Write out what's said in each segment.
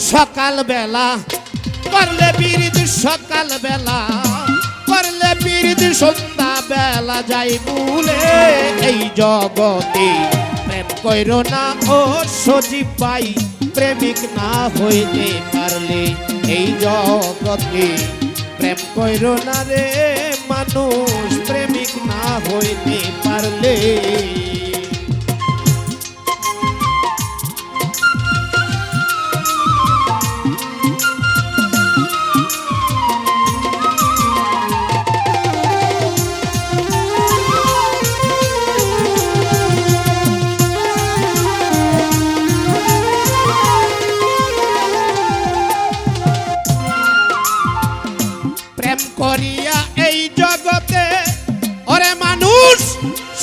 সকাল বেলা করলে বিরিদ, সকাল বেলা করলে বিরিদ, সন্ধ্যা বেলা যাই ভুলে। এই জগতে প্রেম কইরো না ও সজীব ভাই, প্রেমিক না হইতে পারলে। এই জগতে প্রেম কইরো না রে মানুষ, প্রেমিক না হইতে পারলে। প্রেম করিয়া এই জগতে ওরে মানুষ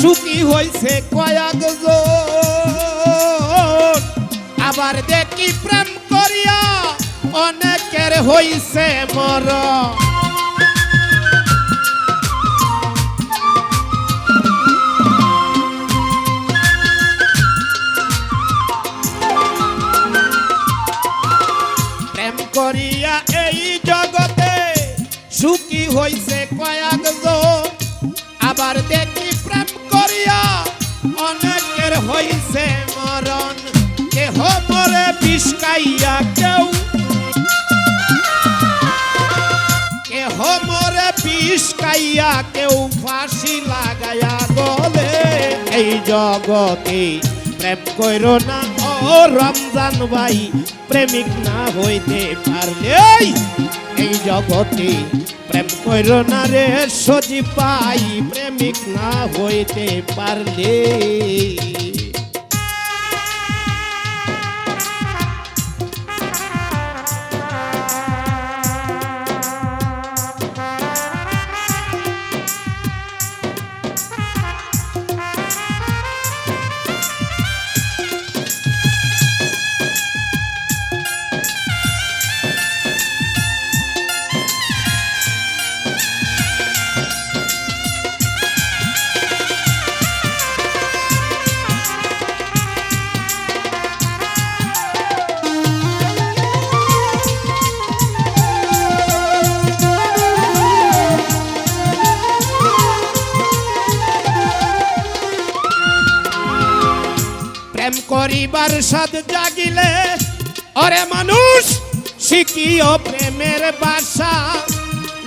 সুখী হইছে কয়েকজন, আবার দেখি প্রেম করিয়া অনেকের হইছে মরণ। প্রেম করিয়া এই জগতে সুখী হইছে কয়েকজন, আবার দেখি প্রেম করিয়া অনেকের হইছে মরণ। কেহ মরে বিষ খাইয়া, কেহ মরে বিষ খাইয়া, কেউ ফাঁসি লাগাইয়া গলে। এই জগতে প্রেম কইরো না ও রমজান ভাই, প্রেমিক না হইতে পারলে। এই জগতে প্রেম কইরো না রে সজীব ভাই, প্রেমিক না হইতে পারলে। প্রেম করিবার সাধ জাগিলে ওরে মানুষ শিখিও প্রেমের বাসা,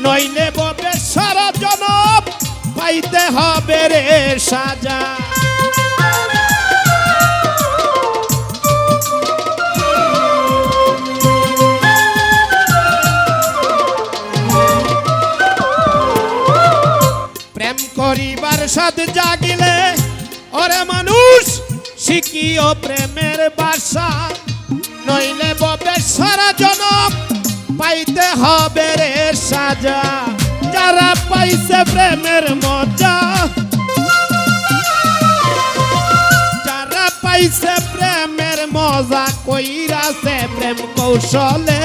নইলে ববে সারা জনম পাইতে হবে রে সাজা। প্রেম করিবার সাধ জাগিলে ওরে মানুষ শিখিও প্রেমের বাসা, নইলে ববে সারা জনম পাইতে হবে রে সাজা। যারা পাইছে প্রেমের মজা, যারা পাইছে প্রেমের মজা, কইরাছে প্রেম কৌশলে।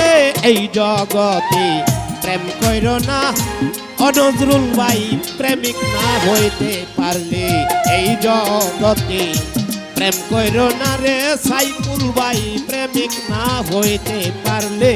এই জগতে প্রেম কইরো না ও নজরুল ভাই, প্রেমিক না হইতে পারলে। এই জগতে প্রেম কইরো না রে সাইফুল ভাই, প্রেমিক না হইতে পারলে।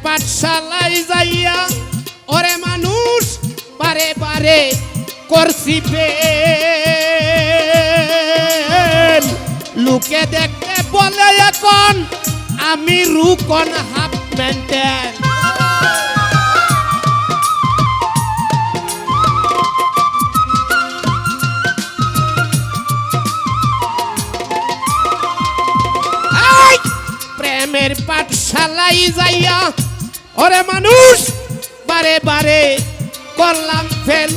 পাঠশালায় যাইয়া ওরে মানুষ বারে বারে করছি ফেল, লোকে দেখতে বলে এখন আমি রুকন হাফ মেন্টেন প্রেমের পাঠশালাই যাইয়া ওরে মানুষ বারে বারে করলাম ফেল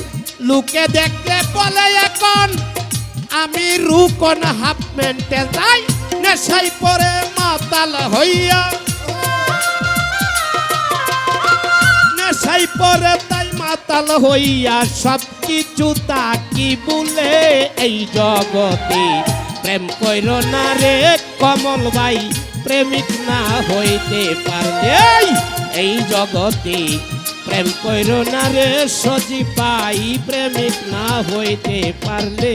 লুকে দেখলে বলে এখন আমি রুকন হাফ মেন্টেন যাই নেশাই পরে মাতাল হইয়া নেশাই পরে তাই মাতাল হইয়া সব কিছু তাকি বলে এই জগতে প্রেম কইর না রে কমল ভাই প্রেমিক না হইতে পারলে এই জগতে প্রেম কইর না রে সজি পাই প্রেমিক না হইতে পারলে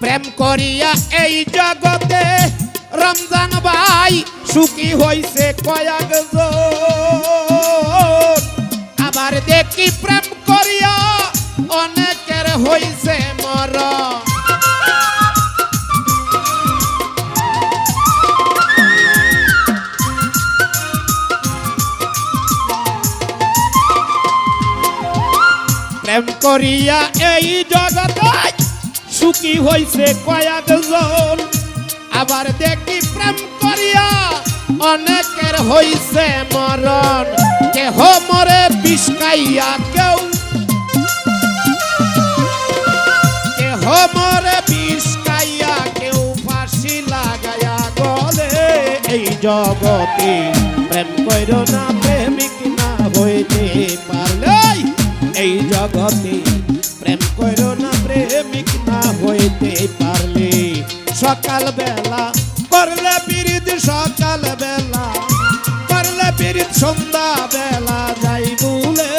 প্রেম করিয়া এই জগতে রমজান ভাই সুখী হইছে কয়েকজন আবার দেখি প্রেম করিয়া অনেকের হইছে মরণ প্রেম করিয়া এই জগতে সুখী হইছে কয়েকজন আবার দেখি প্রেম করিয়া অনেকের হইছে মরণ কেহ মরে বিষ খাইয়া কেহ মরে বিষ খাইয়া কেউ ফাঁসি লাগাইয়া গলে এই জগতে প্রেম কইর না প্রেমিক না হইতে পারলে এই জগতে প্রেম কইর না প্রেমিক না হইতে পারলে সকাল বেলা করলে পিরিত সকাল বেলা করলে পিরিত সন্ধ্যা বেলা যাই বলে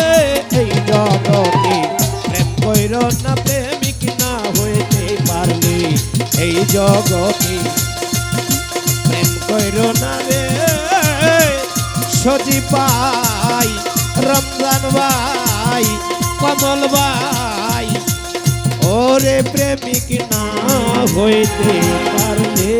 এই জগতে প্রেম কইর না প্রেমিক না হইতে পারলে এই জগতে প্রেম কইর না রে সজি পাই রমজান ভাই কমল ভাই ওরে প্রেমিক না হইতে পারলে